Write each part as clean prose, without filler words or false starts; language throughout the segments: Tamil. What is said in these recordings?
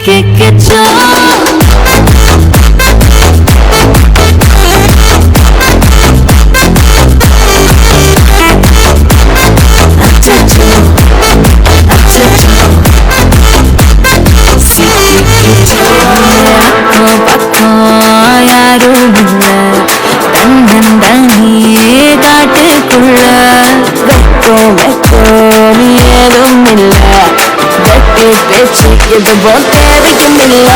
கேட்கச்சோ இது போல் தேவையும் இல்ல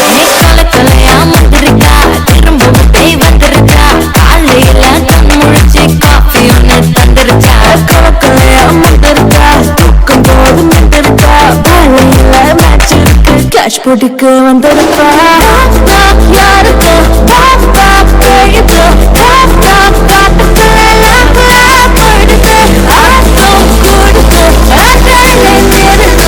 நீ கொலை கொலையா வந்திருக்கா திரும்ப பேய் வந்திருக்கா காலையில கண் முழிச்சு காஃபி ஒன்று தந்திருக்கா கொலை கொலையா வந்திருக்கா தூக்கம் போது வந்திருக்கா காலையில மேட்ச் இருக்கு கேஷ் போட்டுக்கு வந்திருக்கா யாருக்கு பாப்பா போயிட்டு பாப்பா காட்டுக்குள்ள போயிடுது ஆட்டம் கொடுத்து அடையில நேருது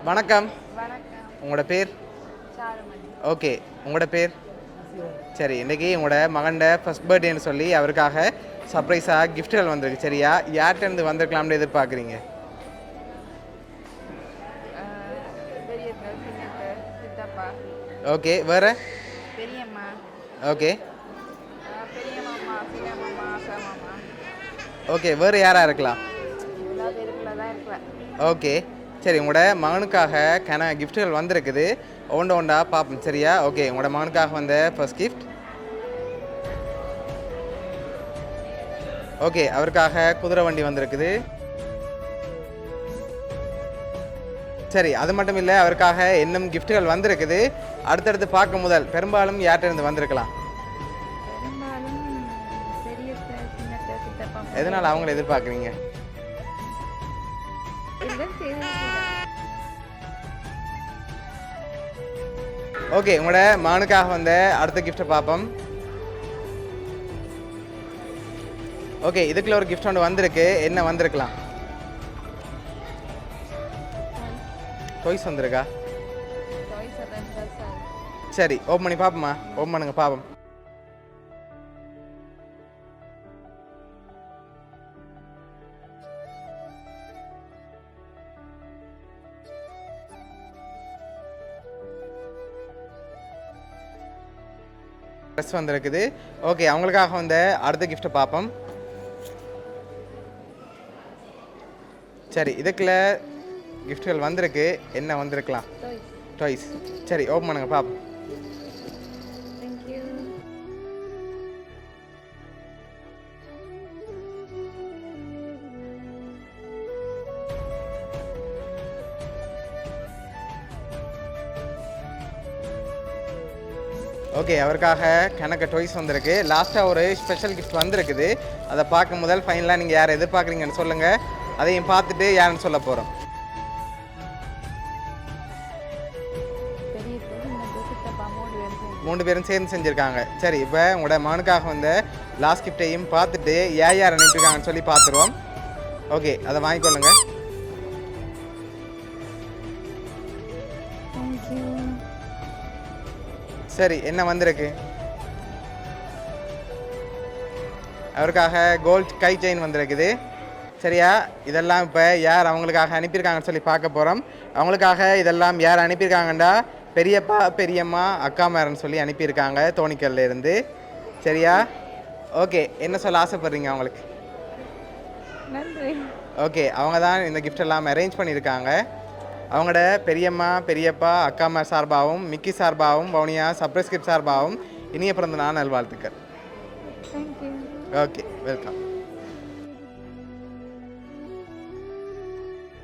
வணக்கம். உங்களோட பேர்? ஓகே, உங்களோட பேர்? சரி, இன்றைக்கி உங்களோட மகன்ட ஃபர்ஸ்ட் பர்த்டேன்னு சொல்லி அவருக்காக சர்ப்ரைஸாக கிஃப்ட்டுகள் வந்திருக்கு. சரியா, யார்கிட்டேருந்து வந்திருக்கலாம்னு எதிர்பார்க்குறீங்க? ஓகே, வேறு? ஓகே ஓகே, வேறு யாராக இருக்கலாம்? ஓகே, சரி, உங்களோட மகனுக்காக கிஃப்ட்டுகள் வந்திருக்குது. ஒன்றா பார்ப்போம். சரியா, ஓகே, உங்களோட மகனுக்காக வந்த ஃபர்ஸ்ட் கிஃப்ட். ஓகே, அவருக்காக குதிரை வண்டி வந்திருக்குது. சரி, அது மட்டும் இல்லை, அவருக்காக இன்னும் கிஃப்ட்டுகள் வந்திருக்குது. அடுத்தடுத்து பார்க்க முதல் பெரும்பாலும் யார்கிட்ட இருந்து வந்திருக்கலாம்? எதனால் அவங்கள எதிர்பார்க்குறீங்க? ஓகே, உங்களோட மகனுக்காக வந்த அடுத்த கிஃப்ட்டை பார்ப்போம். ஓகே, இதுக்குள்ள ஒரு கிஃப்ட் ஒன்று வந்திருக்கு. என்ன வந்திருக்கலாம்? டாய்ஸ் வந்திருக்கா? சரி, ஓப்பன் பண்ணி பார்ப்போமா? ஓப்பன் பண்ணுங்க பார்ப்போம். ட்ரெஸ் வந்திருக்குது. ஓகே, அவங்களுக்காக வந்த அடுத்த கிஃப்ட்டை பார்ப்போம். சரி, இதுக்குள்ள கிஃப்ட்கள் வந்திருக்கு. என்ன வந்திருக்கலாம்? டாய்ஸ். சரி, ஓப்பன் பண்ணுங்க பார்ப்போம். ஓகே, அவருக்காக கணக்கு டாய்ஸ் வந்திருக்கு. லாஸ்ட்டாக ஒரு ஸ்பெஷல் கிஃப்ட் வந்திருக்குது. அதை பார்க்க முதல் ஃபைனலாக நீங்கள் யாரை எதிர்பார்க்குறீங்கன்னு சொல்லுங்கள். அதையும் பார்த்துட்டு யாருன்னு சொல்ல போகிறோம். மூணு பேரும் சேர்ந்து செஞ்சுருக்காங்க. சரி, இப்போ உங்களோட மகனுக்காக வந்த லாஸ்ட் கிஃப்டையும் பார்த்துட்டு யார் அனுப்பியிருக்காங்கன்னு சொல்லி பார்த்துருவோம். ஓகே, அதை வாங்கிக்கொள்ளுங்க. சரி, என்ன வந்திருக்கு? அவருக்காக கோல்ட் கை செயின் வந்திருக்குது. சரியா, இதெல்லாம் இப்போ யார் அவங்களுக்காக அனுப்பியிருக்காங்கன்னு சொல்லி பார்க்க போகிறோம். அவங்களுக்காக இதெல்லாம் யார் அனுப்பியிருக்காங்கண்டா பெரியப்பா பெரியம்மா அக்காமாரன்னு சொல்லி அனுப்பியிருக்காங்க தோணிக்கல்ல இருந்து. சரியா, ஓகே, என்ன சொல்ல ஆசைப்படுறீங்க அவங்களுக்கு? நன்றி. ஓகே, அவங்க தான் இந்த கிஃப்ட் எல்லாம் அரேஞ்ச் பண்ணியிருக்காங்க. அவங்களோட பெரியம்மா பெரியப்பா அக்காமா சார்பாகவும் மிக்கி சார்பாகவும் வவுனியா சப்ரஸ்கிரிப்ட் சார்பாகவும் இனிய பிறந்த நாள் நல்வாழ்த்துக்கள். தேங்க்யூ. Okay, welcome.